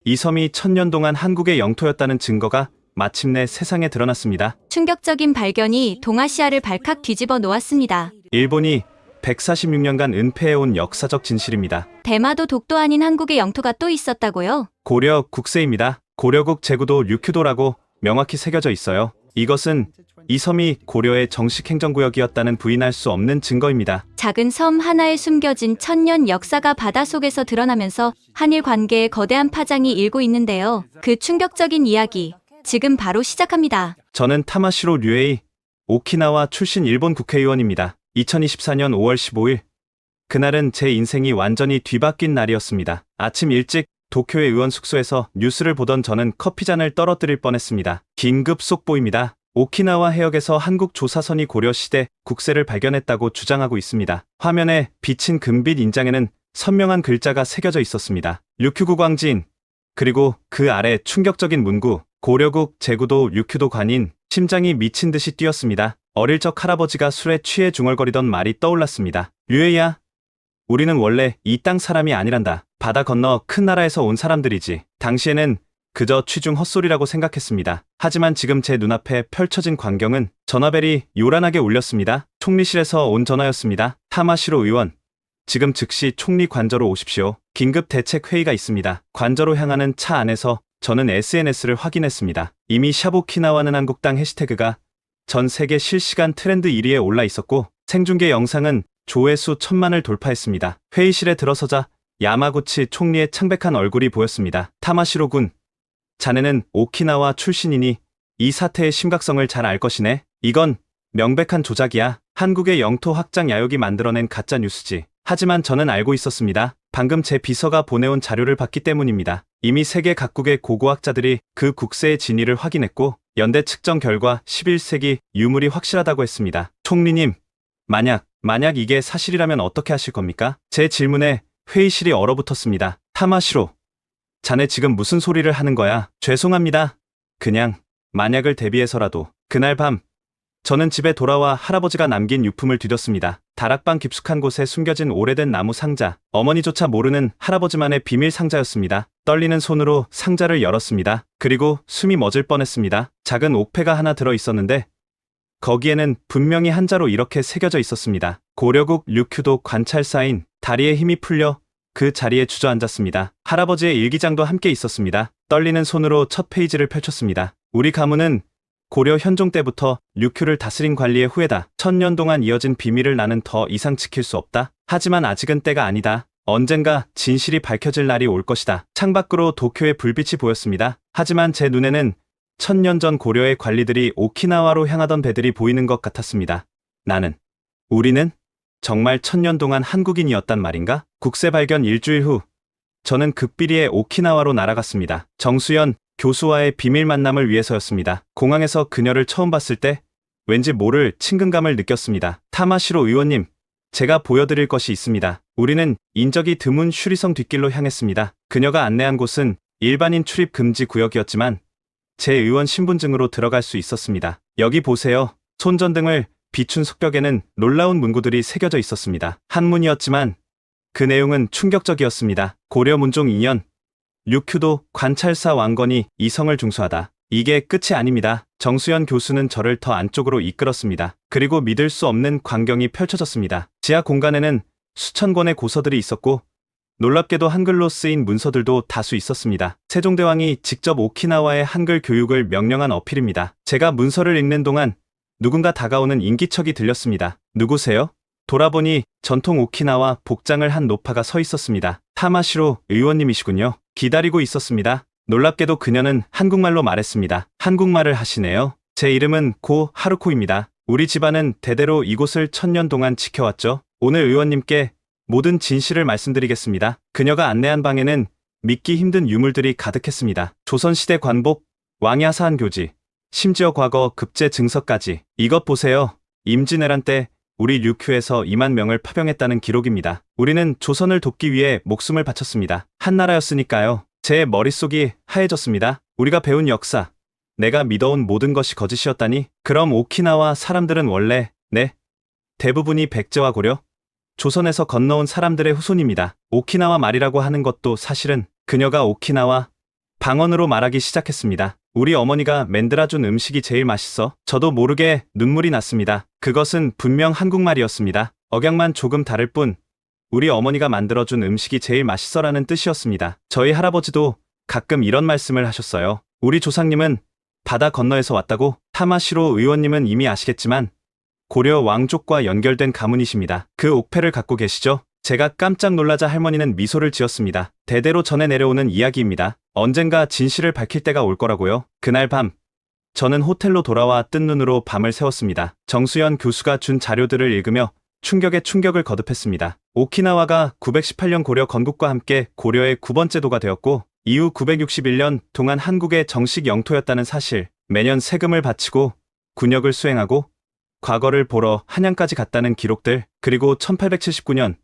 이 섬이 천년 동안 한국의 영토였다는 증거가 마침내 세상에 드러났습니다. 충격적인 발견이 동아시아를 발칵 뒤집어 놓았습니다. 일본이 146년간 은폐해온 역사적 진실입니다. 대마도 독도 아닌 한국의 영토가 또 있었다고요? 고려 국세입니다. 고려국 제구도 류큐도라고 명확히 새겨져 있어요. 이것은 이 섬이 고려의 정식 행정구역이었다는 부인할 수 없는 증거입니다. 작은 섬 하나에 숨겨진 천년 역사가 바닷속에서 드러나면서 한일 관계에 거대한 파장이 일고 있는데요. 그 충격적인 이야기, 지금 바로 시작합니다. 저는 타마시로 류에이, 오키나와 출신 일본 국회의원입니다. 2024년 5월 15일, 그날은 제 인생이 완전히 뒤바뀐 날이었습니다. 아침 일찍 도쿄의 의원 숙소에서 뉴스를 보던 저는 커피잔을 떨어뜨릴 뻔했습니다. 긴급 속보입니다. 오키나와 해역에서 한국 조사선이 고려시대 국세를 발견했다고 주장하고 있습니다. 화면에 비친 금빛 인장에는 선명한 글자가 새겨져 있었습니다. 류큐구 광진, 그리고 그 아래 충격적인 문구, 고려국 제구도 류큐도 관인. 심장이 미친 듯이 뛰었습니다. 어릴 적 할아버지가 술에 취해 중얼거리던 말이 떠올랐습니다. 류에이야, 우리는 원래 이 땅 사람이 아니란다. 바다 건너 큰 나라에서 온 사람들이지. 당시에는 그저 취중 헛소리라고 생각했습니다. 하지만 지금 제 눈앞에 펼쳐진 광경은 전화벨이 요란하게 울렸습니다. 총리실에서 온 전화였습니다. 타마시로 의원, 지금 즉시 총리 관저로 오십시오. 긴급 대책 회의가 있습니다. 관저로 향하는 차 안에서 저는 SNS를 확인했습니다. 이미 샤보키나와는 한국당 해시태그가 전 세계 실시간 트렌드 1위에 올라 있었고 생중계 영상은 조회수 1000만을 돌파했습니다. 회의실에 들어서자 야마구치 총리의 창백한 얼굴이 보였습니다. 타마시로 군, 자네는 오키나와 출신이니 이 사태의 심각성을 잘 알 것이네. 이건 명백한 조작이야. 한국의 영토 확장 야욕이 만들어낸 가짜 뉴스지. 하지만 저는 알고 있었습니다. 방금 제 비서가 보내온 자료를 봤기 때문입니다. 이미 세계 각국의 고고학자들이 그 국세의 진위를 확인했고 연대 측정 결과 11세기 유물이 확실하다고 했습니다. 총리님, 만약 이게 사실이라면 어떻게 하실 겁니까? 제 질문에 회의실이 얼어붙었습니다. 타마시로, 자네 지금 무슨 소리를 하는 거야? 죄송합니다. 그냥 만약을 대비해서라도. 그날 밤 저는 집에 돌아와 할아버지가 남긴 유품을 뒤졌습니다. 다락방 깊숙한 곳에 숨겨진 오래된 나무 상자. 어머니조차 모르는 할아버지만의 비밀 상자였습니다. 떨리는 손으로 상자를 열었습니다. 그리고 숨이 멎을 뻔했습니다. 작은 옥패가 하나 들어 있었는데 거기에는 분명히 한자로 이렇게 새겨져 있었습니다. 고려국 류큐도 관찰사인. 다리에 힘이 풀려 그 자리에 주저앉았습니다. 할아버지의 일기장도 함께 있었습니다. 떨리는 손으로 첫 페이지를 펼쳤습니다. 우리 가문은 고려 현종 때부터 류큐를 다스린 관리의 후예다. 1000년 동안 이어진 비밀을 나는 더 이상 지킬 수 없다. 하지만 아직은 때가 아니다. 언젠가 진실이 밝혀질 날이 올 것이다. 창밖으로 도쿄의 불빛이 보였습니다. 하지만 제 눈에는 1000년 전 고려의 관리들이 오키나와로 향하던 배들이 보이는 것 같았습니다. 우리는 정말 1000년 동안 한국인이었단 말인가? 국세 발견 일주일 후 저는 극비리에 오키나와로 날아갔습니다. 정수연 교수와의 비밀 만남을 위해서였습니다. 공항에서 그녀를 처음 봤을 때 왠지 모를 친근감을 느꼈습니다. 타마시로 의원님, 제가 보여드릴 것이 있습니다. 우리는 인적이 드문 슈리성 뒷길로 향했습니다. 그녀가 안내한 곳은 일반인 출입 금지 구역이었지만 제 의원 신분증으로 들어갈 수 있었습니다. 여기 보세요. 손전등을 비춘 속벽에는 놀라운 문구들이 새겨져 있었습니다. 한문이었지만 그 내용은 충격적이었습니다. 고려 문종 2년 류큐도 관찰사 왕건이 이성을 중수하다. 이게 끝이 아닙니다. 정수연 교수는 저를 더 안쪽으로 이끌었습니다. 그리고 믿을 수 없는 광경이 펼쳐졌습니다. 지하 공간에는 수천 권의 고서들이 있었고 놀랍게도 한글로 쓰인 문서들도 다수 있었습니다. 세종대왕이 직접 오키나와의 한글 교육을 명령한 어필입니다. 제가 문서를 읽는 동안 누군가 다가오는 인기척이 들렸습니다. 누구세요? 돌아보니 전통 오키나와 복장을 한 노파가 서 있었습니다. 타마시로 의원님이시군요. 기다리고 있었습니다. 놀랍게도 그녀는 한국말로 말했습니다. 한국말을 하시네요. 제 이름은 고 하루코입니다. 우리 집안은 대대로 이곳을 1000년 동안 지켜왔죠. 오늘 의원님께 모든 진실을 말씀드리겠습니다. 그녀가 안내한 방에는 믿기 힘든 유물들이 가득했습니다. 조선시대 관복, 왕이 하사한 교지, 심지어 과거 급제 증서까지. 이것 보세요. 임진왜란 때 우리 류큐에서 2만 명을 파병했다는 기록입니다. 우리는 조선을 돕기 위해 목숨을 바쳤습니다. 한나라였으니까요. 제 머릿속이 하얘졌습니다. 우리가 배운 역사, 내가 믿어온 모든 것이 거짓이었다니? 그럼 오키나와 사람들은 원래, 대부분이 백제와 고려, 조선에서 건너온 사람들의 후손입니다. 오키나와 말이라고 하는 것도 사실은 그녀가 오키나와 방언으로 말하기 시작했습니다. 우리 어머니가 만들어준 음식이 제일 맛있어. 저도 모르게 눈물이 났습니다. 그것은 분명 한국말이었습니다. 억양만 조금 다를 뿐 우리 어머니가 만들어준 음식이 제일 맛있어라는 뜻이었습니다. 저희 할아버지도 가끔 이런 말씀을 하셨어요. 우리 조상님은 바다 건너에서 왔다고. 타마시로 의원님은 이미 아시겠지만 고려 왕족과 연결된 가문이십니다. 그 옥패를 갖고 계시죠? 제가 깜짝 놀라자 할머니는 미소를 지었습니다. 대대로 전해 내려오는 이야기입니다. 언젠가 진실을 밝힐 때가 올 거라고요. 그날 밤 저는 호텔로 돌아와 뜬 눈으로 밤을 새웠습니다. 정수연 교수가 준 자료들을 읽으며 충격에 충격을 거듭했습니다. 오키나와가 918년 고려 건국과 함께 고려의 9번째 도가 되었고 이후 961년 동안 한국의 정식 영토였다는 사실, 매년 세금을 바치고 군역을 수행하고 과거를 보러 한양까지 갔다는 기록들, 그리고 1879년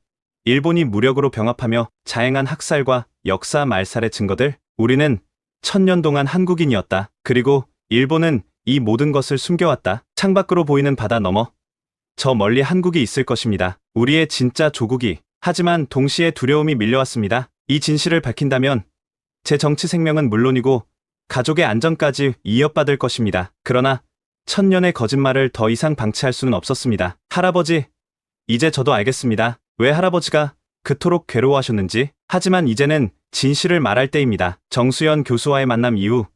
일본이 무력으로 병합하며 자행한 학살과 역사 말살의 증거들. 우리는 1000년 동안 한국인이었다. 그리고 일본은 이 모든 것을 숨겨왔다. 창밖으로 보이는 바다 너머 저 멀리 한국이 있을 것입니다. 우리의 진짜 조국이. 하지만 동시에 두려움이 밀려왔습니다. 이 진실을 밝힌다면 제 정치 생명은 물론이고 가족의 안전까지 위협받을 것입니다. 그러나 1000년의 거짓말을 더 이상 방치할 수는 없었습니다. 할아버지, 이제 저도 알겠습니다. 왜 할아버지가 그토록 괴로워하셨는지. 하지만 이제는 진실을 말할 때입니다. 정수연 교수와의 만남 이후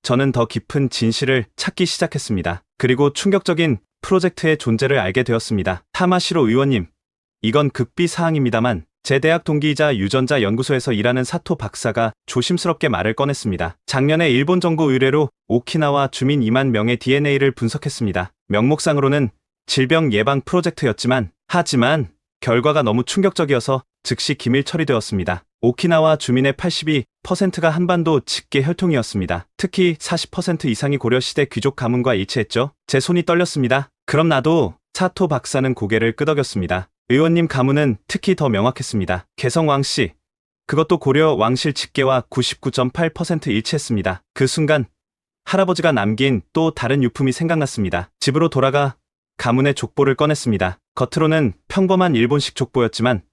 저는 더 깊은 진실을 찾기 시작했습니다. 그리고 충격적인 프로젝트의 존재를 알게 되었습니다. 타마시로 의원님, 이건 극비 사항입니다만 제 대학 동기이자 유전자 연구소에서 일하는 사토 박사가 조심스럽게 말을 꺼냈습니다. 작년에 일본 정부 의뢰로 오키나와 주민 2만 명의 DNA를 분석했습니다. 명목상으로는 질병 예방 프로젝트였지만 하지만 결과가 너무 충격적이어서 즉시 기밀 처리되었습니다. 오키나와 주민의 82%가 한반도 직계 혈통이었습니다. 특히 40% 이상이 고려시대 귀족 가문과 일치했죠. 제 손이 떨렸습니다. 그럼 나도. 사토 박사는 고개를 끄덕였습니다. 의원님 가문은 특히 더 명확했습니다. 개성 왕씨, 그것도 고려 왕실 직계와 99.8% 일치했습니다. 그 순간 할아버지가 남긴 또 다른 유품이 생각났습니다. 집으로 돌아가 가문의 족보를 꺼냈습니다. 겉으로는 평범한 일본식 족보였지만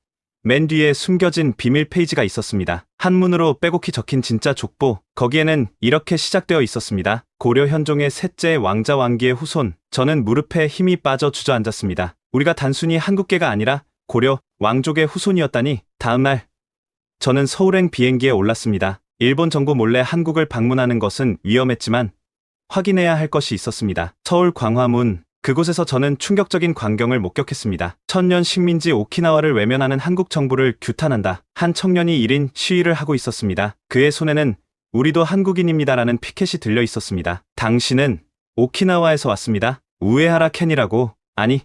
맨 뒤에 숨겨진 비밀 페이지가 있었습니다. 한문으로 빼곡히 적힌 진짜 족보. 거기에는 이렇게 시작되어 있었습니다. 고려 현종의 셋째 왕자 왕기의 후손. 저는 무릎에 힘이 빠져 주저앉았습니다. 우리가 단순히 한국계가 아니라 고려 왕족의 후손이었다니. 다음날 저는 서울행 비행기에 올랐습니다. 일본 정부 몰래 한국을 방문하는 것은 위험했지만 확인해야 할 것이 있었습니다. 서울 광화문. 그곳에서 저는 충격적인 광경을 목격했습니다. 천년 식민지 오키나와를 외면하는 한국 정부를 규탄한다. 한 청년이 1인 시위를 하고 있었습니다. 그의 손에는 우리도 한국인입니다라는 피켓이 들려 있었습니다. 당신은 오키나와에서 왔습니다. 우에하라 켄이라고. 아니,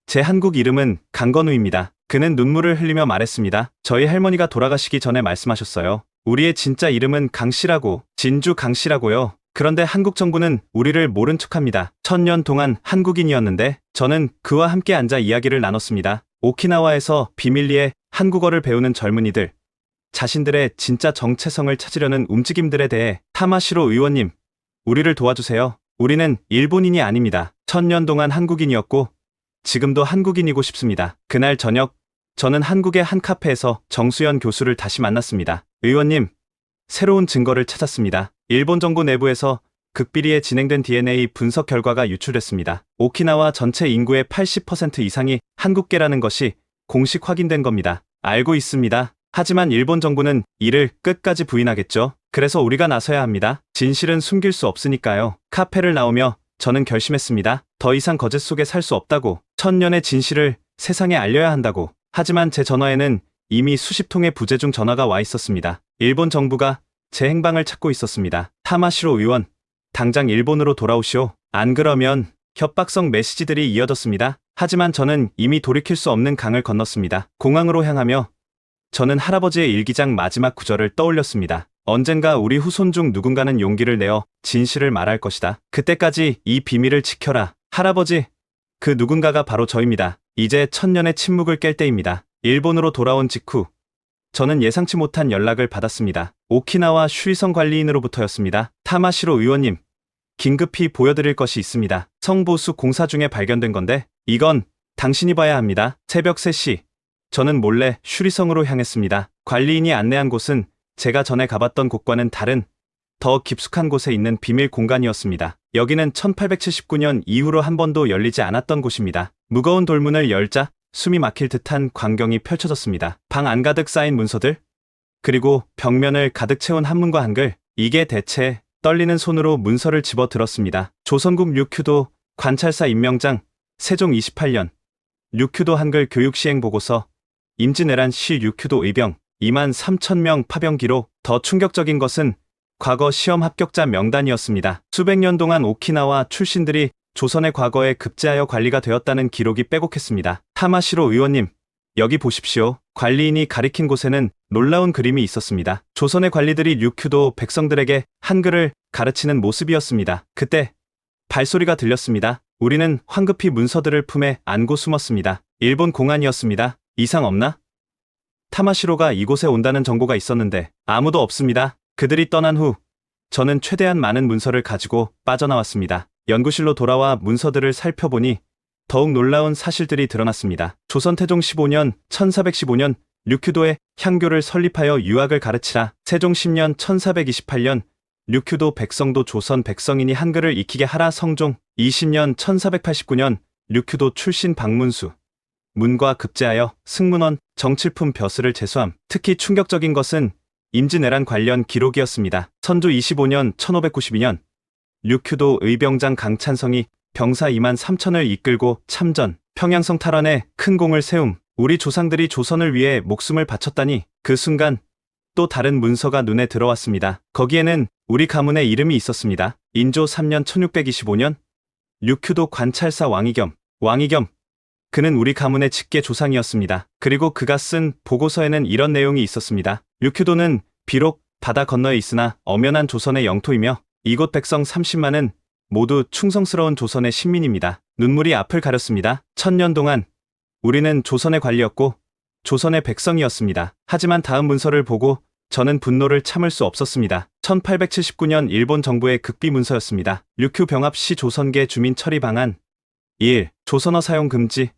제 한국 이름은 강건우입니다. 그는 눈물을 흘리며 말했습니다. 저희 할머니가 돌아가시기 전에 말씀하셨어요. 우리의 진짜 이름은 강씨라고. 진주 강씨라고요. 그런데 한국 정부는 우리를 모른 척합니다. 1000년 동안 한국인이었는데 저는 그와 함께 앉아 이야기를 나눴습니다. 오키나와에서 비밀리에 한국어를 배우는 젊은이들, 자신들의 진짜 정체성을 찾으려는 움직임들에 대해. 타마시로 의원님, 우리를 도와주세요. 우리는 일본인이 아닙니다. 1000년 동안 한국인이었고 지금도 한국인이고 싶습니다. 그날 저녁 저는 한국의 한 카페에서 정수연 교수를 다시 만났습니다. 의원님, 새로운 증거를 찾았습니다. 일본 정부 내부에서 극비리에 진행된 DNA 분석 결과가 유출됐습니다. 오키나와 전체 인구의 80% 이상이 한국계라는 것이 공식 확인된 겁니다. 알고 있습니다. 하지만 일본 정부는 이를 끝까지 부인하겠죠. 그래서 우리가 나서야 합니다. 진실은 숨길 수 없으니까요. 카페를 나오며 저는 결심했습니다. 더 이상 거짓 속에 살 수 없다고. 1000년의 진실을 세상에 알려야 한다고. 하지만 제 전화에는 이미 수십 통의 부재중 전화가 와 있었습니다. 일본 정부가 제 행방을 찾고 있었습니다. 타마시로 의원, 당장 일본으로 돌아오시오. 안 그러면. 협박성 메시지들이 이어졌습니다. 하지만 저는 이미 돌이킬 수 없는 강을 건넜습니다. 공항으로 향하며 저는 할아버지의 일기장 마지막 구절을 떠올렸습니다. 언젠가 우리 후손 중 누군가는 용기를 내어 진실을 말할 것이다. 그때까지 이 비밀을 지켜라. 할아버지, 그 누군가가 바로 저입니다. 이제 1000년의 침묵을 깰 때입니다. 일본으로 돌아온 직후 저는 예상치 못한 연락을 받았습니다. 오키나와 슈리성 관리인으로부터였습니다. 타마시로 의원님, 긴급히 보여드릴 것이 있습니다. 성보수 공사 중에 발견된 건데 이건 당신이 봐야 합니다. 새벽 3시 저는 몰래 슈리성으로 향했습니다. 관리인이 안내한 곳은 제가 전에 가봤던 곳과는 다른 더 깊숙한 곳에 있는 비밀 공간이었습니다. 여기는 1879년 이후로 한 번도 열리지 않았던 곳입니다. 무거운 돌문을 열자 숨이 막힐 듯한 광경이 펼쳐졌습니다. 방 안가득 쌓인 문서들, 그리고 벽면을 가득 채운 한문과 한글, 이게 대체 떨리는 손으로 문서를 집어 들었습니다. 조선국 류큐도 관찰사 임명장, 세종 28년, 류큐도 한글 교육 시행 보고서, 임진왜란 시 류큐도 의병, 2만 3천 명 파병 기록. 더 충격적인 것은 과거 시험 합격자 명단이었습니다. 수백 년 동안 오키나와 출신들이 조선의 과거에 급제하여 관리가 되었다는 기록이 빼곡했습니다. 타마시로 의원님, 여기 보십시오. 관리인이 가리킨 곳에는 놀라운 그림이 있었습니다. 조선의 관리들이 류큐도 백성들에게 한글을 가르치는 모습이었습니다. 그때 발소리가 들렸습니다. 우리는 황급히 문서들을 품에 안고 숨었습니다. 일본 공안이었습니다. 이상 없나? 타마시로가 이곳에 온다는 정보가 있었는데 아무도 없습니다. 그들이 떠난 후 저는 최대한 많은 문서를 가지고 빠져나왔습니다. 연구실로 돌아와 문서들을 살펴보니 더욱 놀라운 사실들이 드러났습니다. 조선 태종 15년 1415년 류큐도에 향교를 설립하여 유학을 가르치라. 세종 10년 1428년 류큐도 백성도 조선 백성인이 한글을 익히게 하라. 성종 20년 1489년 류큐도 출신 박문수 문과 급제하여 승문원 정칠품 벼슬을 제수함. 특히 충격적인 것은 임진왜란 관련 기록이었습니다. 선조 25년 1592년 류큐도 의병장 강찬성이 병사 2만 3천을 이끌고 참전, 평양성 탈환에 큰 공을 세움. 우리 조상들이 조선을 위해 목숨을 바쳤다니. 그 순간 또 다른 문서가 눈에 들어왔습니다. 거기에는 우리 가문의 이름이 있었습니다. 인조 3년 1625년 류큐도 관찰사 왕이겸. 그는 우리 가문의 직계 조상이었습니다. 그리고 그가 쓴 보고서에는 이런 내용이 있었습니다. 류큐도는 비록 바다 건너에 있으나 엄연한 조선의 영토이며 이곳 백성 30만은 모두 충성스러운 조선의 신민입니다. 눈물이 앞을 가렸습니다. 1000년 동안 우리는 조선의 관리였고 조선의 백성이었습니다. 하지만 다음 문서를 보고 저는 분노를 참을 수 없었습니다. 1879년 일본 정부의 극비 문서였습니다. 류큐 병합 시 조선계 주민 처리 방안 1. 조선어 사용 금지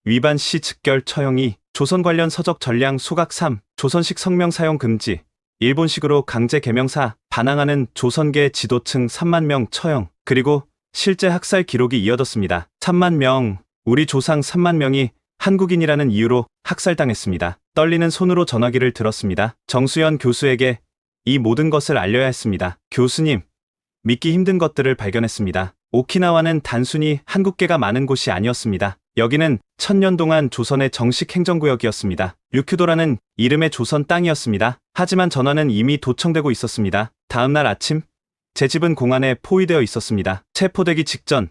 위반 시 즉결 처형 2. 조선 관련 서적 전량 소각 3. 조선식 성명 사용 금지 일본식으로 강제 개명 4. 반항하는 조선계 지도층 3만 명 처형. 그리고 실제 학살 기록이 이어졌습니다. 3만 명, 우리 조상 3만 명이 한국인이라는 이유로 학살당했습니다. 떨리는 손으로 전화기를 들었습니다. 정수연 교수에게 이 모든 것을 알려야 했습니다. 교수님, 믿기 힘든 것들을 발견했습니다. 오키나와는 단순히 한국계가 많은 곳이 아니었습니다. 여기는 1000년 동안 조선의 정식 행정구역이었습니다. 류큐도라는 이름의 조선 땅이었습니다. 하지만 전화는 이미 도청되고 있었습니다. 다음 날 아침, 제 집은 공안에 포위되어 있었습니다. 체포되기 직전,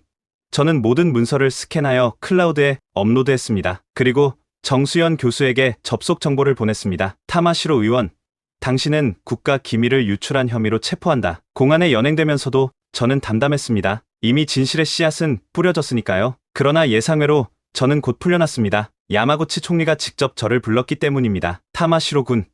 저는 모든 문서를 스캔하여 클라우드에 업로드했습니다. 그리고 정수연 교수에게 접속 정보를 보냈습니다. 타마시로 의원, 당신은 국가 기밀을 유출한 혐의로 체포한다. 공안에 연행되면서도 저는 담담했습니다. 이미 진실의 씨앗은 뿌려졌으니까요. 그러나 예상외로 저는 곧 풀려났습니다. 야마구치 총리가 직접 저를 불렀기 때문입니다. 타마시로 군,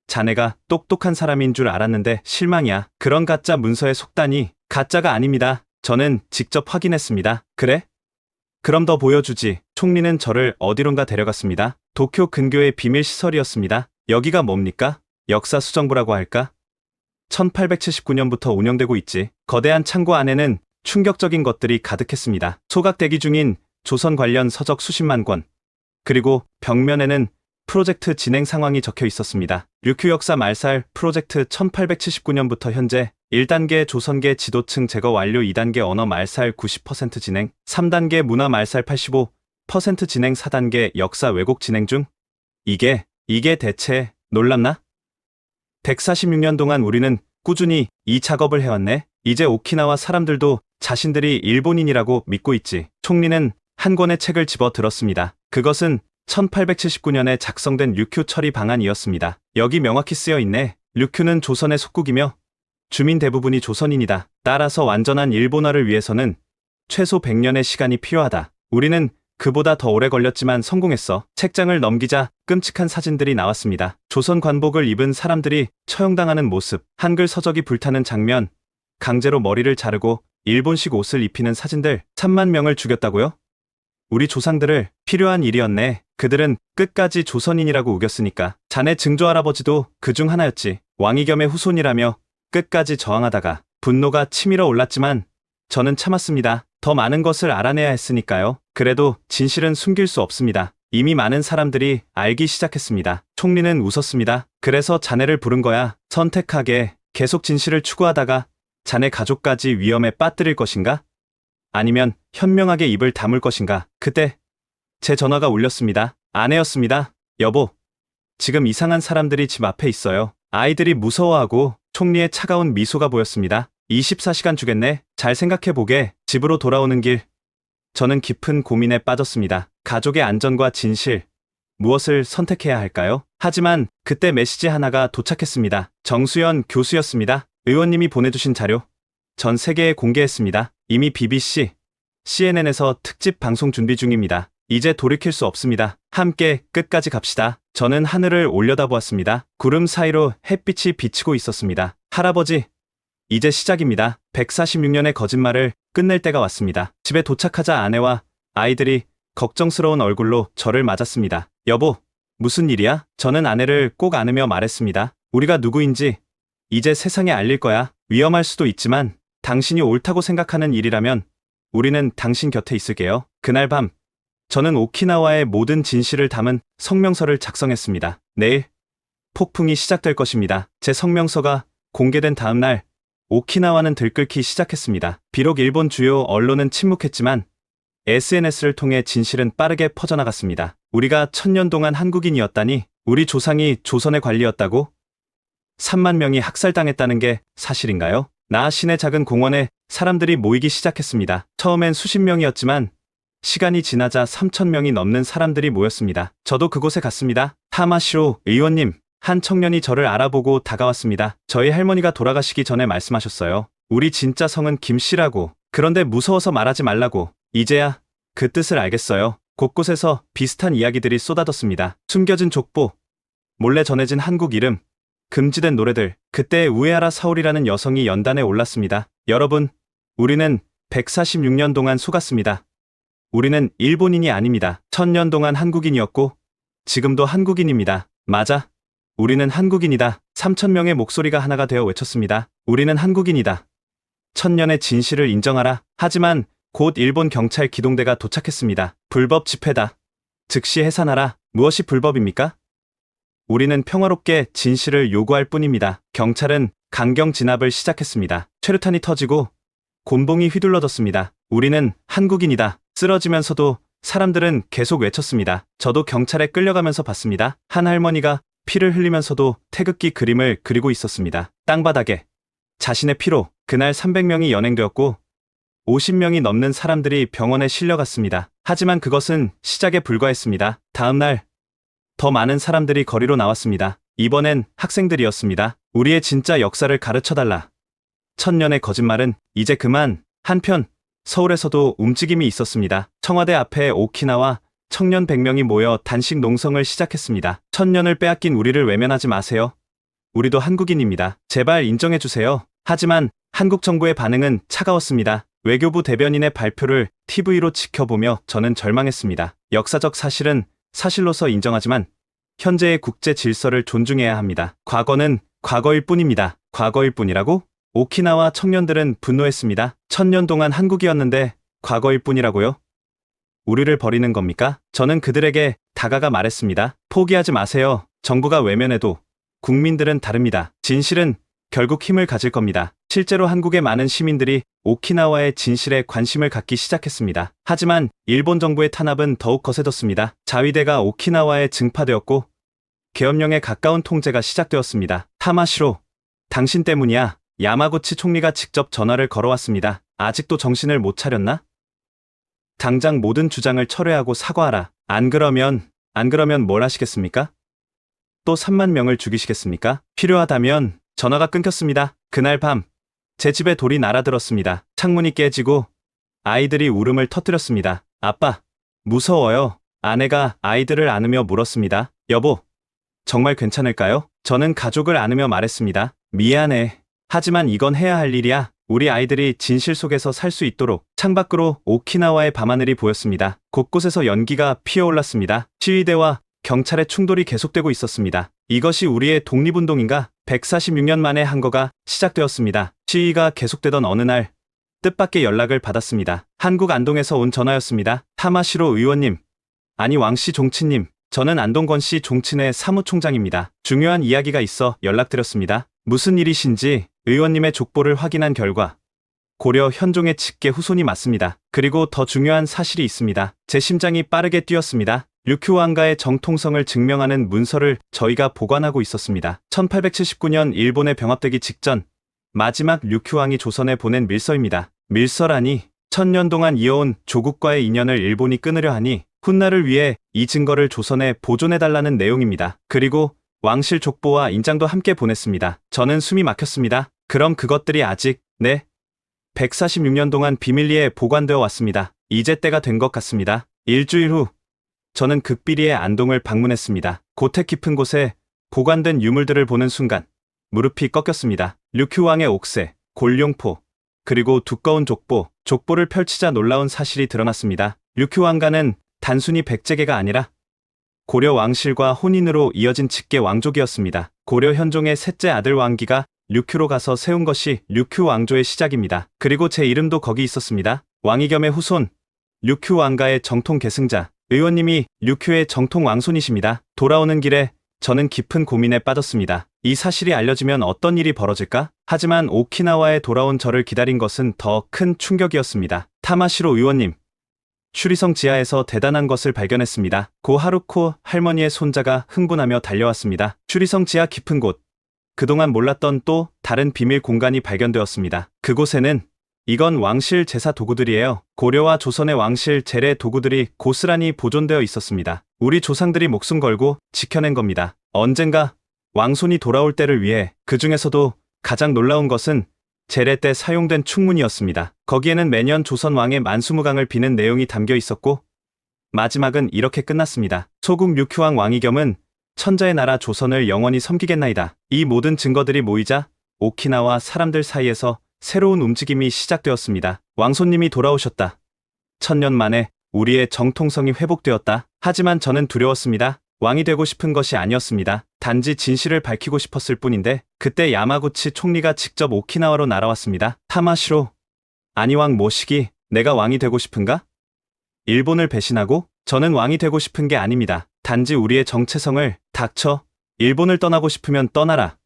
자네가 똑똑한 사람인 줄 알았는데 실망이야. 그런 가짜 문서에 속다니. 가짜가 아닙니다. 저는 직접 확인했습니다. 그래? 그럼 더 보여주지. 총리는 저를 어디론가 데려갔습니다. 도쿄 근교의 비밀 시설이었습니다. 여기가 뭡니까? 역사수정부라고 할까? 1879년부터 운영되고 있지. 거대한 창고 안에는 충격적인 것들이 가득했습니다. 소각 대기 중인 조선 관련 서적 수십만 권, 그리고 벽면에는 프로젝트 진행 상황이 적혀 있었습니다. 류큐 역사 말살 프로젝트 1879년부터 현재 1단계 조선계 지도층 제거 완료, 2단계 언어 말살 90% 진행, 3단계 문화 말살 85% 진행, 4단계 역사 왜곡 진행 중. 이게 대체 놀랍나? 146년 동안 우리는 꾸준히 이 작업을 해왔네. 이제 오키나와 사람들도 자신들이 일본인이라고 믿고 있지. 총리는 한 권의 책을 집어 들었습니다. 그것은 1879년에 작성된 류큐 처리 방안이었습니다. 여기 명확히 쓰여 있네. 류큐는 조선의 속국이며 주민 대부분이 조선인이다. 따라서 완전한 일본화를 위해서는 최소 100년의 시간이 필요하다. 우리는 그보다 더 오래 걸렸지만 성공했어. 책장을 넘기자 끔찍한 사진들이 나왔습니다. 조선 관복을 입은 사람들이 처형당하는 모습, 한글 서적이 불타는 장면, 강제로 머리를 자르고 일본식 옷을 입히는 사진들. 3만 명을 죽였다고요? 우리 조상들을. 필요한 일이었네. 그들은 끝까지 조선인이라고 우겼으니까. 자네 증조할아버지도 그중 하나였지. 왕이겸의 후손이라며 끝까지 저항하다가 분노가 치밀어 올랐지만 저는 참았습니다. 더 많은 것을 알아내야 했으니까요. 그래도 진실은 숨길 수 없습니다. 이미 많은 사람들이 알기 시작했습니다. 총리는 웃었습니다. 그래서 자네를 부른 거야. 선택하게 계속 진실을 추구하다가 자네 가족까지 위험에 빠뜨릴 것인가? 아니면 현명하게 입을 다물 것인가? 그때 제 전화가 울렸습니다. 아내였습니다. 여보, 지금 이상한 사람들이 집 앞에 있어요. 아이들이 무서워하고 총리의 차가운 미소가 보였습니다. 24시간 주겠네. 잘 생각해보게. 집으로 돌아오는 길. 저는 깊은 고민에 빠졌습니다. 가족의 안전과 진실. 무엇을 선택해야 할까요? 하지만 그때 메시지 하나가 도착했습니다. 정수연 교수였습니다. 의원님이 보내주신 자료. 전 세계에 공개했습니다. 이미 BBC, CNN에서 특집 방송 준비 중입니다. 이제 돌이킬 수 없습니다. 함께 끝까지 갑시다. 저는 하늘을 올려다보았습니다. 구름 사이로 햇빛이 비치고 있었습니다. 할아버지, 이제 시작입니다. 146년의 거짓말을 끝낼 때가 왔습니다. 집에 도착하자 아내와 아이들이 걱정스러운 얼굴로 저를 맞았습니다. 여보, 무슨 일이야? 저는 아내를 꼭 안으며 말했습니다. 우리가 누구인지 이제 세상에 알릴 거야. 위험할 수도 있지만 당신이 옳다고 생각하는 일이라면 우리는 당신 곁에 있을게요. 그날 밤 저는 오키나와의 모든 진실을 담은 성명서를 작성했습니다. 내일 폭풍이 시작될 것입니다. 제 성명서가 공개된 다음 날 오키나와는 들끓기 시작했습니다. 비록 일본 주요 언론은 침묵했지만 SNS를 통해 진실은 빠르게 퍼져나갔습니다. 우리가 1000년 동안 한국인이었다니, 우리 조상이 조선의 관리였다고? 3만 명이 학살당했다는 게 사실인가요? 나하신의 작은 공원에 사람들이 모이기 시작했습니다. 처음엔 수십 명이었지만 시간이 지나자 3000명이 넘는 사람들이 모였습니다. 저도 그곳에 갔습니다. 타마시로 의원님, 한 청년이 저를 알아보고 다가왔습니다. 저희 할머니가 돌아가시기 전에 말씀하셨어요. 우리 진짜 성은 김씨라고. 그런데 무서워서 말하지 말라고. 이제야 그 뜻을 알겠어요. 곳곳에서 비슷한 이야기들이 쏟아졌습니다. 숨겨진 족보, 몰래 전해진 한국 이름, 금지된 노래들. 그때 우에하라 사오리라는 여성이 연단에 올랐습니다. 여러분, 우리는 146년 동안 속았습니다. 우리는 일본인이 아닙니다. 1000년 동안 한국인이었고 지금도 한국인입니다. 맞아. 우리는 한국인이다. 3000명의 목소리가 하나가 되어 외쳤습니다. 우리는 한국인이다. 1000년의 진실을 인정하라. 하지만 곧 일본 경찰 기동대가 도착했습니다. 불법 집회다. 즉시 해산하라. 무엇이 불법입니까? 우리는 평화롭게 진실을 요구할 뿐입니다. 경찰은 강경 진압을 시작했습니다. 최루탄이 터지고 곤봉이 휘둘러졌습니다. 우리는 한국인이다. 쓰러지면서도 사람들은 계속 외쳤습니다. 저도 경찰에 끌려가면서 봤습니다. 한 할머니가 피를 흘리면서도 태극기 그림을 그리고 있었습니다. 땅바닥에 자신의 피로. 그날 300명이 연행되었고 50명이 넘는 사람들이 병원에 실려갔습니다. 하지만 그것은 시작에 불과했습니다. 다음 날 더 많은 사람들이 거리로 나왔습니다. 이번엔 학생들이었습니다. 우리의 진짜 역사를 가르쳐달라. 1000년의 거짓말은 이제 그만. 한편 서울에서도 움직임이 있었습니다. 청와대 앞에 오키나와 청년 100명이 모여 단식 농성을 시작했습니다. 1000년을 빼앗긴 우리를 외면하지 마세요. 우리도 한국인입니다. 제발 인정해주세요. 하지만 한국 정부의 반응은 차가웠습니다. 외교부 대변인의 발표를 TV로 지켜보며 저는 절망했습니다. 역사적 사실은 사실로서 인정하지만 현재의 국제 질서를 존중해야 합니다. 과거는 과거일 뿐입니다. 과거일 뿐이라고? 오키나와 청년들은 분노했습니다. 1000년 동안 한국이었는데 과거일 뿐이라고요? 우리를 버리는 겁니까? 저는 그들에게 다가가 말했습니다. 포기하지 마세요. 정부가 외면해도 국민들은 다릅니다. 진실은 결국 힘을 가질 겁니다. 실제로 한국의 많은 시민들이 오키나와의 진실에 관심을 갖기 시작했습니다. 하지만 일본 정부의 탄압은 더욱 거세졌습니다. 자위대가 오키나와에 증파되었고 계엄령에 가까운 통제가 시작되었습니다. 타마시로, 당신 때문이야. 야마구치 총리가 직접 전화를 걸어왔습니다. 아직도 정신을 못 차렸나? 당장 모든 주장을 철회하고 사과하라. 안 그러면 뭘 하시겠습니까? 또 3만 명을 죽이시겠습니까? 필요하다면. 전화가 끊겼습니다. 그날 밤 제 집에 돌이 날아들었습니다. 창문이 깨지고 아이들이 울음을 터뜨렸습니다. 아빠, 무서워요. 아내가 아이들을 안으며 물었습니다. 여보, 정말 괜찮을까요? 저는 가족을 안으며 말했습니다. 미안해. 하지만 이건 해야 할 일이야. 우리 아이들이 진실 속에서 살 수 있도록. 창밖으로 오키나와의 밤하늘이 보였습니다. 곳곳에서 연기가 피어올랐습니다. 시위대와 경찰의 충돌이 계속되고 있었습니다. 이것이 우리의 독립운동인가? 146년 만에 한거가 시작되었습니다. 시위가 계속되던 어느 날 뜻밖의 연락을 받았습니다. 한국 안동에서 온 전화였습니다. 타마시로 의원님, 아니 왕씨 종친님, 저는 안동권시 종친회 사무총장입니다. 중요한 이야기가 있어 연락드렸습니다. 무슨 일이신지 의원님의 족보를 확인한 결과 고려 현종의 직계 후손이 맞습니다. 그리고 더 중요한 사실이 있습니다. 제 심장이 빠르게 뛰었습니다. 류큐 왕가의 정통성을 증명하는 문서를 저희가 보관하고 있었습니다. 1879년 일본에 병합되기 직전 마지막 류큐 왕이 조선에 보낸 밀서입니다. 밀서라니 1000년 동안 이어온 조국과의 인연을 일본이 끊으려 하니 훗날을 위해 이 증거를 조선에 보존해달라는 내용입니다. 그리고 왕실 족보와 인장도 함께 보냈습니다. 저는 숨이 막혔습니다. 그럼 그것들이 아직 146년 동안 비밀리에 보관되어 왔습니다. 이제 때가 된 것 같습니다. 일주일 후 저는 극비리의 안동을 방문했습니다. 고택 깊은 곳에 보관된 유물들을 보는 순간 무릎이 꺾였습니다. 류큐 왕의 옥새, 골룡포, 그리고 두꺼운 족보를 펼치자 놀라운 사실이 드러났습니다. 류큐 왕가는 단순히 백제계가 아니라 고려 왕실과 혼인으로 이어진 직계 왕족이었습니다. 고려 현종의 셋째 아들 왕기가 류큐로 가서 세운 것이 류큐 왕조의 시작입니다. 그리고 제 이름도 거기 있었습니다. 왕이겸의 후손, 류큐 왕가의 정통 계승자, 의원님이 류큐의 정통 왕손이십니다. 돌아오는 길에 저는 깊은 고민에 빠졌습니다. 이 사실이 알려지면 어떤 일이 벌어질까? 하지만 오키나와에 돌아온 저를 기다린 것은 더 큰 충격이었습니다. 타마시로 의원님, 추리성 지하에서 대단한 것을 발견했습니다. 고 하루코 할머니의 손자가 흥분하며 달려왔습니다. 추리성 지하 깊은 곳, 그동안 몰랐던 또 다른 비밀 공간이 발견되었습니다. 그곳에는 이건 왕실 제사 도구들이에요. 고려와 조선의 왕실 제례 도구들이 고스란히 보존되어 있었습니다. 우리 조상들이 목숨 걸고 지켜낸 겁니다. 언젠가 왕손이 돌아올 때를 위해. 그 중에서도 가장 놀라운 것은 제례 때 사용된 충문이었습니다. 거기에는 매년 조선 왕의 만수무강을 비는 내용이 담겨 있었고 마지막은 이렇게 끝났습니다. 소국 류큐왕 왕이겸은 천자의 나라 조선을 영원히 섬기겠나이다. 이 모든 증거들이 모이자 오키나와 사람들 사이에서 새로운 움직임이 시작되었습니다. 왕손님이 돌아오셨다. 1000년 만에 우리의 정통성이 회복되었다. 하지만 저는 두려웠습니다. 왕이 되고 싶은 것이 아니었습니다. 단지 진실을 밝히고 싶었을 뿐인데 그때 야마구치 총리가 직접 오키나와로 날아왔습니다. 타마시로, 아니 왕 모시기, 내가 왕이 되고 싶은가? 일본을 배신하고? 저는 왕이 되고 싶은 게 아닙니다. 단지 우리의 정체성을. 닥쳐. 일본을 떠나고 싶으면 떠나라.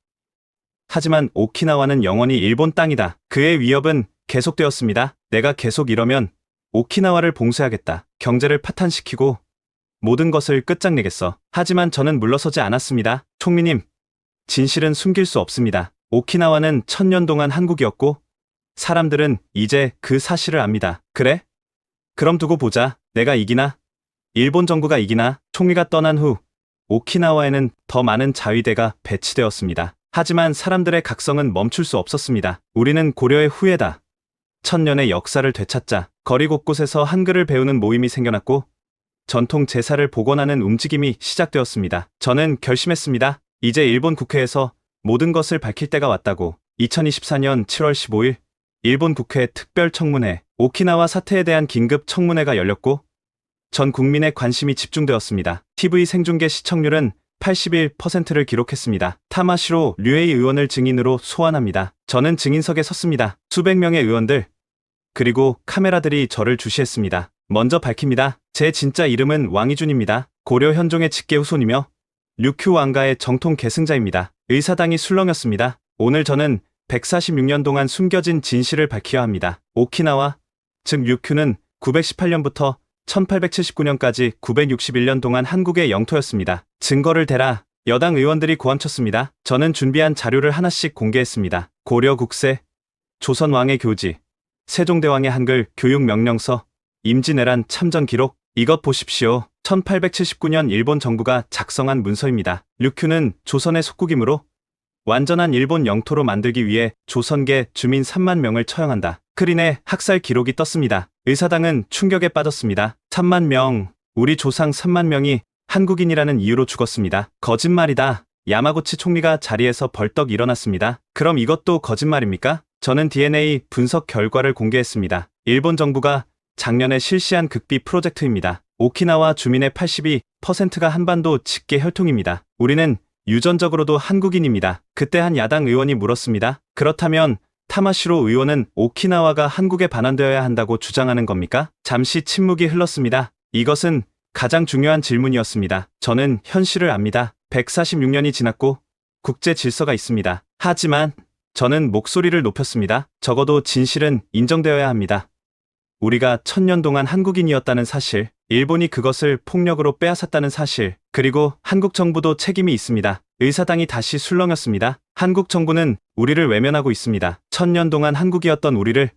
하지만 오키나와는 영원히 일본 땅이다. 그의 위협은 계속되었습니다. 내가 계속 이러면 오키나와를 봉쇄하겠다. 경제를 파탄시키고 모든 것을 끝장내겠어. 하지만 저는 물러서지 않았습니다. 총리님, 진실은 숨길 수 없습니다. 오키나와는 1000년 동안 한국이었고 사람들은 이제 그 사실을 압니다. 그래? 그럼 두고 보자. 내가 이기나? 일본 정부가 이기나? 총리가 떠난 후 오키나와에는 더 많은 자위대가 배치되었습니다. 하지만 사람들의 각성은 멈출 수 없었습니다. 우리는 고려의 후예다. 1000년의 역사를 되찾자. 거리 곳곳에서 한글을 배우는 모임이 생겨났고 전통 제사를 복원하는 움직임이 시작되었습니다. 저는 결심했습니다. 이제 일본 국회에서 모든 것을 밝힐 때가 왔다고. 2024년 7월 15일 일본 국회 특별청문회, 오키나와 사태에 대한 긴급 청문회가 열렸고 전 국민의 관심이 집중되었습니다. TV 생중계 시청률은 81%를 기록했습니다. 타마시로 류에이 의원을 증인으로 소환합니다. 저는 증인석에 섰습니다. 수백 명의 의원들, 그리고 카메라들이 저를 주시했습니다. 먼저 밝힙니다. 제 진짜 이름은 왕이준입니다. 고려 현종의 직계 후손이며 류큐 왕가의 정통 계승자입니다. 의사당이 술렁였습니다. 오늘 저는 146년 동안 숨겨진 진실을 밝혀야 합니다. 오키나와, 즉 류큐는 918년부터 1879년까지 961년 동안 한국의 영토였습니다. 증거를 대라. 여당 의원들이 고함쳤습니다. 저는 준비한 자료를 하나씩 공개했습니다. 고려 국세, 조선 왕의 교지, 세종대왕의 한글 교육 명령서, 임진왜란 참전 기록. 이것 보십시오. 1879년 일본 정부가 작성한 문서입니다. 류큐는 조선의 속국이므로 완전한 일본 영토로 만들기 위해 조선계 주민 3만 명을 처형한다. 크린의 학살 기록이 떴습니다. 의사당은 충격에 빠졌습니다. 3만 명, 우리 조상 3만 명이 한국인이라는 이유로 죽었습니다. 거짓말이다. 야마구치 총리가 자리에서 벌떡 일어났습니다. 그럼 이것도 거짓말입니까? 저는 DNA 분석 결과를 공개했습니다. 일본 정부가 작년에 실시한 극비 프로젝트입니다. 오키나와 주민의 82%가 한반도 직계 혈통입니다. 우리는 유전적으로도 한국인입니다. 그때 한 야당 의원이 물었습니다. 그렇다면 타마시로 의원은 오키나와가 한국에 반환되어야 한다고 주장하는 겁니까? 잠시 침묵이 흘렀습니다. 이것은 가장 중요한 질문이었습니다. 저는 현실을 압니다. 146년이 지났고 국제 질서가 있습니다. 하지만 저는 목소리를 높였습니다. 적어도 진실은 인정되어야 합니다. 우리가 1000년 동안 한국인이었다는 사실, 일본이 그것을 폭력으로 빼앗았다는 사실, 그리고 한국 정부도 책임이 있습니다. 의사당이 다시 술렁였습니다. 한국 정부는 우리를 외면하고 있습니다. 1000년 동안 한국이었던 우리를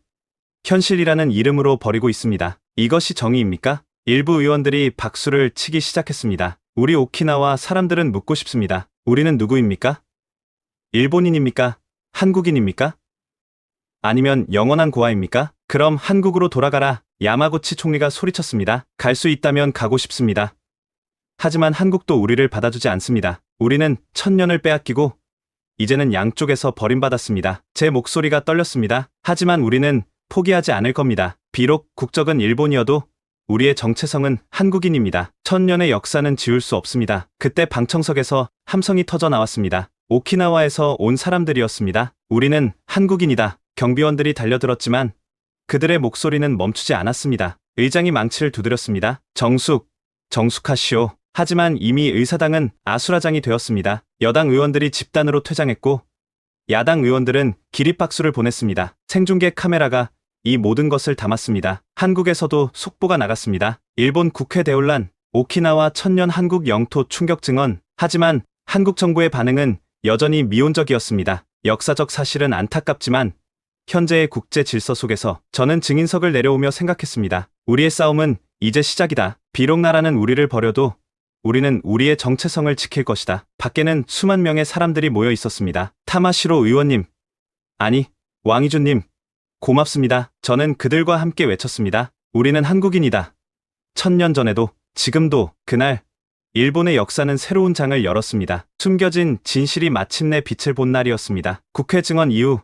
현실이라는 이름으로 버리고 있습니다. 이것이 정의입니까? 일부 의원들이 박수를 치기 시작했습니다. 우리 오키나와 사람들은 묻고 싶습니다. 우리는 누구입니까? 일본인입니까? 한국인입니까? 아니면 영원한 고아입니까? 그럼 한국으로 돌아가라. 야마구치 총리가 소리쳤습니다. 갈 수 있다면 가고 싶습니다. 하지만 한국도 우리를 받아주지 않습니다. 우리는 1000년을 빼앗기고 이제는 양쪽에서 버림받았습니다. 제 목소리가 떨렸습니다. 하지만 우리는 포기하지 않을 겁니다. 비록 국적은 일본이어도 우리의 정체성은 한국인입니다. 1000년의 역사는 지울 수 없습니다. 그때 방청석에서 함성이 터져 나왔습니다. 오키나와에서 온 사람들이었습니다. 우리는 한국인이다. 경비원들이 달려들었지만 그들의 목소리는 멈추지 않았습니다. 의장이 망치를 두드렸습니다. 정숙하시오. 하지만 이미 의사당은 아수라장이 되었습니다. 여당 의원들이 집단으로 퇴장했고 야당 의원들은 기립박수를 보냈습니다. 생중계 카메라가 이 모든 것을 담았습니다. 한국에서도 속보가 나갔습니다. 일본 국회 대혼란, 오키나와 1000년 한국 영토 충격 증언. 하지만 한국 정부의 반응은 여전히 미온적이었습니다. 역사적 사실은 안타깝지만 현재의 국제 질서 속에서 저는 증인석을 내려오며 생각했습니다. 우리의 싸움은 이제 시작이다. 비록 나라는 우리를 버려도 우리는 우리의 정체성을 지킬 것이다. 밖에는 수만 명의 사람들이 모여 있었습니다. 타마시로 의원님, 아니, 왕이준님, 고맙습니다. 저는 그들과 함께 외쳤습니다. 우리는 한국인이다. 1000년 전에도, 지금도, 그날, 일본의 역사는 새로운 장을 열었습니다. 숨겨진 진실이 마침내 빛을 본 날이었습니다. 국회 증언 이후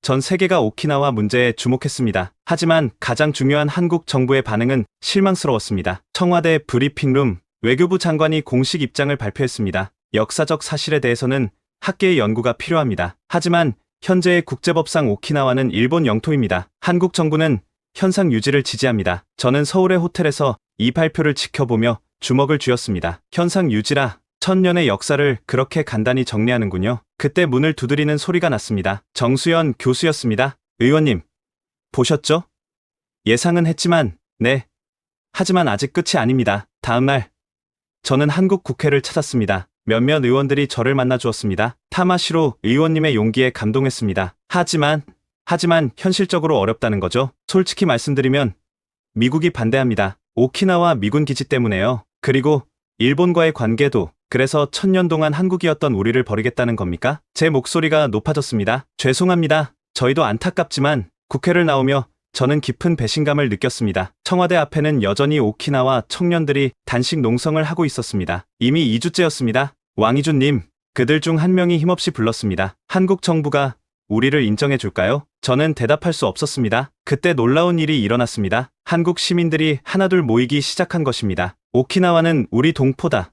전 세계가 오키나와 문제에 주목했습니다. 하지만 가장 중요한 한국 정부의 반응은 실망스러웠습니다. 청와대 브리핑룸, 외교부 장관이 공식 입장을 발표했습니다. 역사적 사실에 대해서는 학계의 연구가 필요합니다. 하지만 현재의 국제법상 오키나와는 일본 영토입니다. 한국 정부는 현상 유지를 지지합니다. 저는 서울의 호텔에서 이 발표를 지켜보며 주먹을 쥐었습니다. 현상 유지라 1000년의 역사를 그렇게 간단히 정리하는군요. 그때 문을 두드리는 소리가 났습니다. 정수연 교수였습니다. 의원님, 보셨죠? 예상은 했지만, 네. 하지만 아직 끝이 아닙니다. 다음날, 저는 한국 국회를 찾았습니다. 몇몇 의원들이 저를 만나 주었습니다. 타마시로 의원님의 용기에 감동했습니다. 하지만 현실적으로 어렵다는 거죠. 솔직히 말씀드리면, 미국이 반대합니다. 오키나와 미군 기지 때문에요. 그리고 일본과의 관계도. 그래서 1000년 동안 한국이었던 우리를 버리겠다는 겁니까? 제 목소리가 높아졌습니다. 죄송합니다. 저희도 안타깝지만 국회를 나오며 저는 깊은 배신감을 느꼈습니다. 청와대 앞에는 여전히 오키나와 청년들이 단식 농성을 하고 있었습니다. 이미 2주째였습니다. 왕이준님, 그들 중 한 명이 힘없이 불렀습니다. 한국 정부가 우리를 인정해 줄까요? 저는 대답할 수 없었습니다. 그때 놀라운 일이 일어났습니다. 한국 시민들이 하나둘 모이기 시작한 것입니다. 오키나와는 우리 동포다.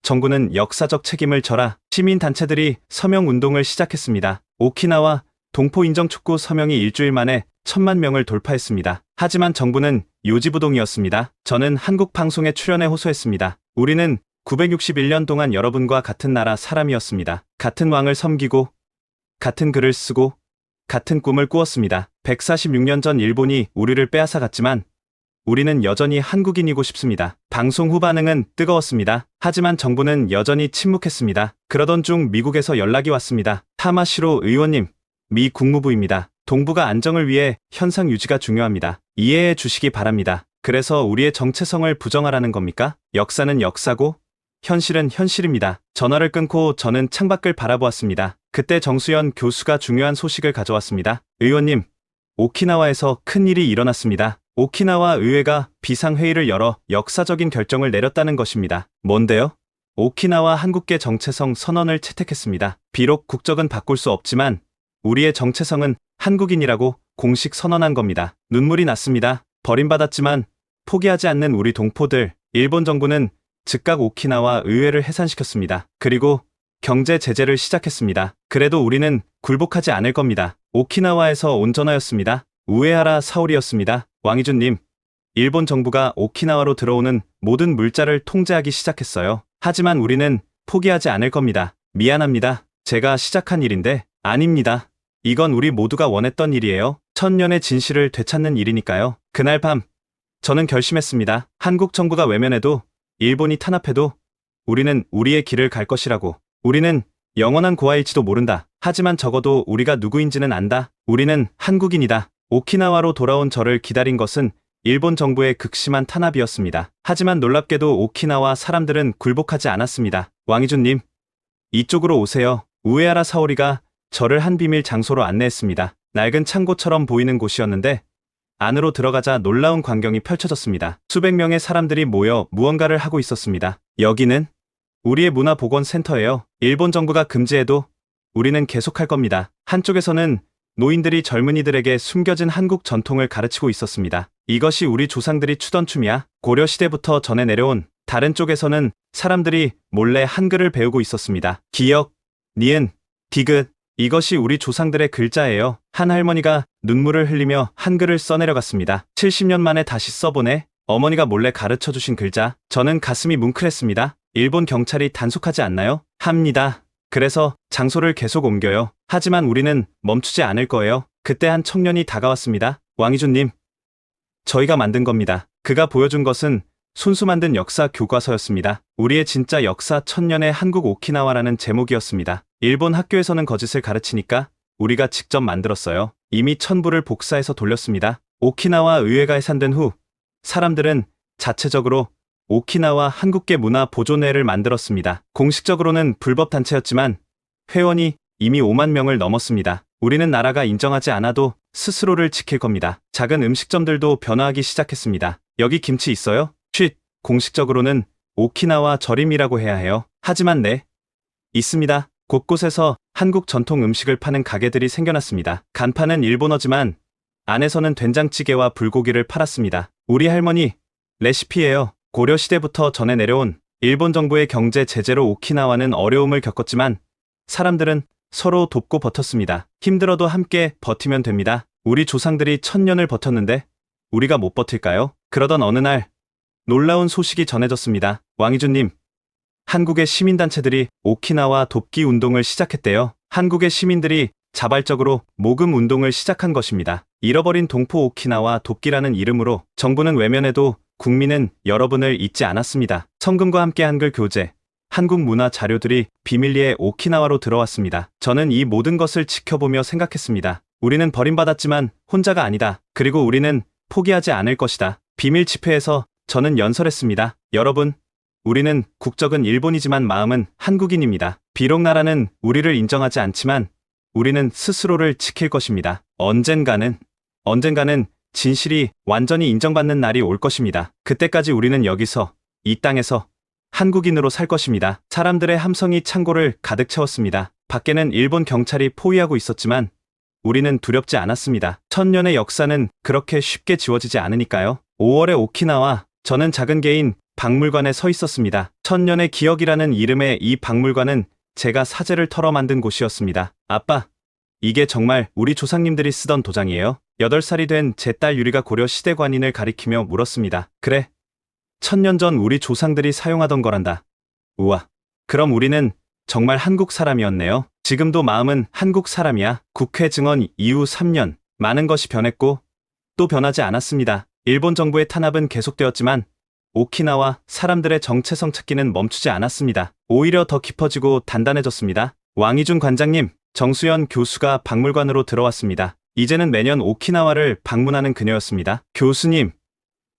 정부는 역사적 책임을 져라. 시민단체들이 서명운동을 시작했습니다. 오키나와 동포 인정 촉구 서명이 일주일 만에 1000만 명을 돌파했습니다. 하지만 정부는 요지부동이었습니다. 저는 한국 방송에 출연해 호소했습니다. 우리는 961년 동안 여러분과 같은 나라 사람이었습니다. 같은 왕을 섬기고, 같은 글을 쓰고, 같은 꿈을 꾸었습니다. 146년 전 일본이 우리를 빼앗아갔지만 우리는 여전히 한국인이고 싶습니다. 방송 후 반응은 뜨거웠습니다. 하지만 정부는 여전히 침묵했습니다. 그러던 중 미국에서 연락이 왔습니다. 타마시로 의원님, 미 국무부입니다. 동북아 안정을 위해 현상 유지가 중요합니다. 이해해 주시기 바랍니다. 그래서 우리의 정체성을 부정하라는 겁니까? 역사는 역사고 현실은 현실입니다. 전화를 끊고 저는 창밖을 바라보았습니다. 그때 정수연 교수가 중요한 소식을 가져왔습니다. 의원님, 오키나와에서 큰일이 일어났습니다. 오키나와 의회가 비상회의를 열어 역사적인 결정을 내렸다는 것입니다. 뭔데요? 오키나와 한국계 정체성 선언을 채택했습니다. 비록 국적은 바꿀 수 없지만 우리의 정체성은 한국인이라고 공식 선언한 겁니다. 눈물이 났습니다. 버림받았지만 포기하지 않는 우리 동포들. 일본 정부는 즉각 오키나와 의회를 해산시켰습니다. 그리고 경제 제재를 시작했습니다. 그래도 우리는 굴복하지 않을 겁니다. 오키나와에서 온 전화였습니다. 우에하라 사오리였습니다. 왕이준님, 일본 정부가 오키나와로 들어오는 모든 물자를 통제하기 시작했어요. 하지만 우리는 포기하지 않을 겁니다. 미안합니다. 제가 시작한 일인데, 아닙니다. 이건 우리 모두가 원했던 일이에요. 천년의 진실을 되찾는 일이니까요. 그날 밤, 저는 결심했습니다. 한국 정부가 외면해도, 일본이 탄압해도, 우리는 우리의 길을 갈 것이라고. 우리는 영원한 고아일지도 모른다. 하지만 적어도 우리가 누구인지는 안다. 우리는 한국인이다. 오키나와로 돌아온 저를 기다린 것은 일본 정부의 극심한 탄압이었습니다. 하지만 놀랍게도 오키나와 사람들은 굴복하지 않았습니다. 왕이준님, 이쪽으로 오세요. 우에하라 사오리가 저를 한 비밀 장소로 안내했습니다. 낡은 창고처럼 보이는 곳이었는데 안으로 들어가자 놀라운 광경이 펼쳐졌습니다. 수백 명의 사람들이 모여 무언가를 하고 있었습니다. 여기는 우리의 문화보건센터예요. 일본 정부가 금지해도 우리는 계속할 겁니다. 한쪽에서는 노인들이 젊은이들에게 숨겨진 한국 전통을 가르치고 있었습니다. 이것이 우리 조상들이 추던 춤이야. 고려시대부터 전해 내려온. 다른 쪽에서는 사람들이 몰래 한글을 배우고 있었습니다. 기역, 니은, 디귿, 이것이 우리 조상들의 글자예요. 한 할머니가 눈물을 흘리며 한글을 써내려갔습니다. 70년 만에 다시 써보네. 어머니가 몰래 가르쳐주신 글자. 저는 가슴이 뭉클했습니다. 일본 경찰이 단속하지 않나요? 합니다. 그래서 장소를 계속 옮겨요. 하지만 우리는 멈추지 않을 거예요. 그때 한 청년이 다가왔습니다. 왕이준님, 저희가 만든 겁니다. 그가 보여준 것은 손수 만든 역사 교과서였습니다. 우리의 진짜 역사 천년의 한국 오키나와라는 제목이었습니다. 일본 학교에서는 거짓을 가르치니까 우리가 직접 만들었어요. 이미 천부를 복사해서 돌렸습니다. 오키나와 의회가 해산된 후 사람들은 자체적으로 오키나와 한국계 문화 보존회를 만들었습니다. 공식적으로는 불법 단체였지만 회원이 이미 5만 명을 넘었습니다. 우리는 나라가 인정하지 않아도 스스로를 지킬 겁니다. 작은 음식점들도 변화하기 시작했습니다. 여기 김치 있어요? 쉿! 공식적으로는 오키나와 절임이라고 해야 해요. 하지만 네, 있습니다. 곳곳에서 한국 전통 음식을 파는 가게들이 생겨났습니다. 간판은 일본어지만 안에서는 된장찌개와 불고기를 팔았습니다. 우리 할머니 레시피예요. 고려시대부터 전해 내려온. 일본 정부의 경제 제재로 오키나와는 어려움을 겪었지만 사람들은 서로 돕고 버텼습니다. 힘들어도 함께 버티면 됩니다. 우리 조상들이 1000년을 버텼는데 우리가 못 버틸까요? 그러던 어느 날 놀라운 소식이 전해졌습니다. 왕이준님, 한국의 시민단체들이 오키나와 돕기 운동을 시작했대요. 한국의 시민들이 자발적으로 모금 운동을 시작한 것입니다. 잃어버린 동포 오키나와 돕기라는 이름으로. 정부는 외면해도 국민은 여러분을 잊지 않았습니다. 성금과 함께 한글 교재, 한국 문화 자료들이 비밀리에 오키나와로 들어왔습니다. 저는 이 모든 것을 지켜보며 생각했습니다. 우리는 버림받았지만 혼자가 아니다. 그리고 우리는 포기하지 않을 것이다. 비밀 집회에서 저는 연설했습니다. 여러분, 우리는 국적은 일본이지만 마음은 한국인입니다. 비록 나라는 우리를 인정하지 않지만 우리는 스스로를 지킬 것입니다. 언젠가는 진실이 완전히 인정받는 날이 올 것입니다. 그때까지 우리는 여기서, 이 땅에서 한국인으로 살 것입니다. 사람들의 함성이 창고를 가득 채웠습니다. 밖에는 일본 경찰이 포위하고 있었지만 우리는 두렵지 않았습니다. 1000년의 역사는 그렇게 쉽게 지워지지 않으니까요. 5월의 오키나와. 저는 작은 개인 박물관에 서 있었습니다. 1000년의 기억이라는 이름의 이 박물관은 제가 사제를 털어 만든 곳이었습니다. 아빠, 이게 정말 우리 조상님들이 쓰던 도장이에요? 8살이 된 제 딸 유리가 고려 시대 관인을 가리키며 물었습니다. 그래, 1000년 전 우리 조상들이 사용하던 거란다. 우와, 그럼 우리는 정말 한국 사람이었네요. 지금도 마음은 한국 사람이야. 국회 증언 이후 3년, 많은 것이 변했고 또 변하지 않았습니다. 일본 정부의 탄압은 계속되었지만 오키나와 사람들의 정체성 찾기는 멈추지 않았습니다. 오히려 더 깊어지고 단단해졌습니다. 왕이준 관장님, 정수연 교수가 박물관으로 들어왔습니다. 이제는 매년 오키나와를 방문하는 그녀였습니다. 교수님,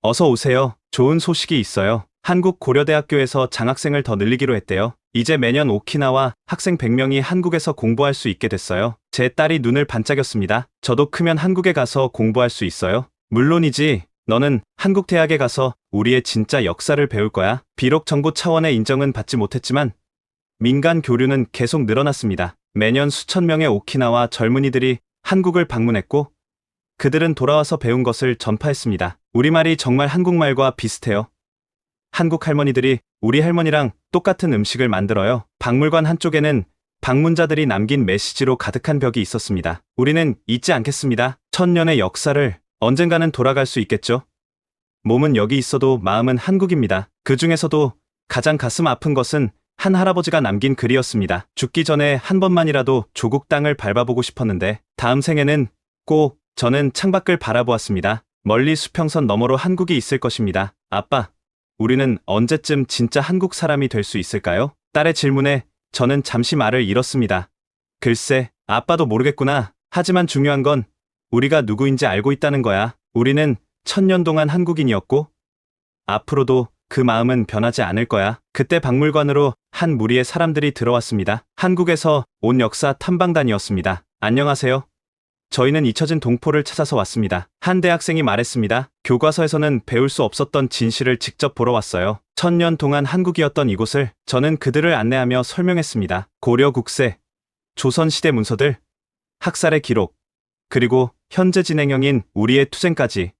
어서 오세요. 좋은 소식이 있어요. 한국 고려대학교에서 장학생을 더 늘리기로 했대요. 이제 매년 오키나와 학생 100명이 한국에서 공부할 수 있게 됐어요. 제 딸이 눈을 반짝였습니다. 저도 크면 한국에 가서 공부할 수 있어요? 물론이지. 너는 한국 대학에 가서 우리의 진짜 역사를 배울 거야. 비록 정부 차원의 인정은 받지 못했지만 민간 교류는 계속 늘어났습니다. 매년 수천 명의 오키나와 젊은이들이 한국을 방문했고 그들은 돌아와서 배운 것을 전파했습니다. 우리말이 정말 한국말과 비슷해요. 한국 할머니들이 우리 할머니랑 똑같은 음식을 만들어요. 박물관 한쪽에는 방문자들이 남긴 메시지로 가득한 벽이 있었습니다. 우리는 잊지 않겠습니다. 1000년의 역사를 언젠가는 돌아갈 수 있겠죠. 몸은 여기 있어도 마음은 한국입니다. 그 중에서도 가장 가슴 아픈 것은 한 할아버지가 남긴 글이었습니다. 죽기 전에 한 번만이라도 조국 땅을 밟아보고 싶었는데 다음 생에는 꼭 저는 창밖을 바라보았습니다. 멀리 수평선 너머로 한국이 있을 것입니다. 아빠, 우리는 언제쯤 진짜 한국 사람이 될 수 있을까요? 딸의 질문에 저는 잠시 말을 잃었습니다. 글쎄, 아빠도 모르겠구나. 하지만 중요한 건 우리가 누구인지 알고 있다는 거야. 우리는 1000년 동안 한국인이었고 앞으로도 그 마음은 변하지 않을 거야. 그때 박물관으로 한 무리의 사람들이 들어왔습니다. 한국에서 온 역사 탐방단이었습니다. 안녕하세요. 저희는 잊혀진 동포를 찾아서 왔습니다. 한 대학생이 말했습니다. 교과서에서는 배울 수 없었던 진실을 직접 보러 왔어요. 1000년 동안 한국이었던 이곳을 저는 그들을 안내하며 설명했습니다. 고려 국세, 조선시대 문서들, 학살의 기록, 그리고 현재 진행형인 우리의 투쟁까지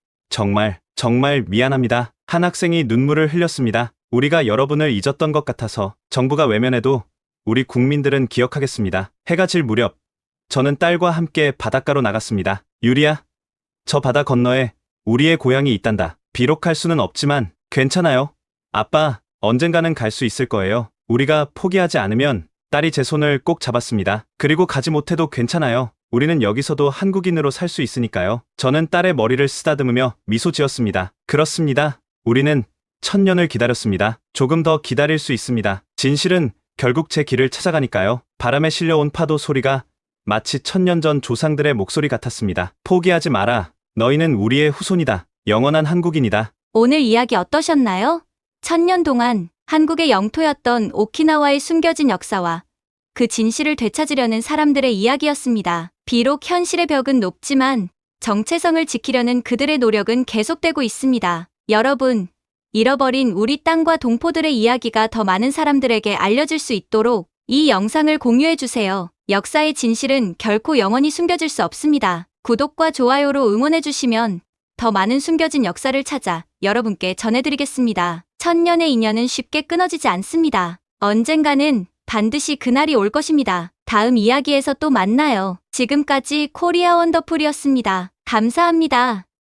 정말 미안합니다. 한 학생이 눈물을 흘렸습니다. 우리가 여러분을 잊었던 것 같아서 정부가 외면해도 우리 국민들은 기억하겠습니다. 해가 질 무렵 저는 딸과 함께 바닷가로 나갔습니다. 유리야, 저 바다 건너에 우리의 고향이 있단다. 비록 갈 수는 없지만 괜찮아요. 아빠, 언젠가는 갈 수 있을 거예요. 우리가 포기하지 않으면 딸이 제 손을 꼭 잡았습니다. 그리고 가지 못해도 괜찮아요. 우리는 여기서도 한국인으로 살 수 있으니까요. 저는 딸의 머리를 쓰다듬으며 미소 지었습니다. 그렇습니다. 우리는 1000년을 기다렸습니다. 조금 더 기다릴 수 있습니다. 진실은 결국 제 길을 찾아가니까요. 바람에 실려온 파도 소리가 마치 1000년 전 조상들의 목소리 같았습니다. 포기하지 마라. 너희는 우리의 후손이다. 영원한 한국인이다. 오늘 이야기 어떠셨나요? 1000년 동안 한국의 영토였던 오키나와의 숨겨진 역사와 그 진실을 되찾으려는 사람들의 이야기였습니다. 비록 현실의 벽은 높지만 정체성을 지키려는 그들의 노력은 계속되고 있습니다. 여러분, 잃어버린 우리 땅과 동포들의 이야기가 더 많은 사람들에게 알려질 수 있도록 이 영상을 공유해주세요. 역사의 진실은 결코 영원히 숨겨질 수 없습니다. 구독과 좋아요로 응원해주시면 더 많은 숨겨진 역사를 찾아 여러분께 전해드리겠습니다. 1000년의 인연은 쉽게 끊어지지 않습니다. 언젠가는 반드시 그날이 올 것입니다. 다음 이야기에서 또 만나요. 지금까지 코리아 원더풀이었습니다. 감사합니다.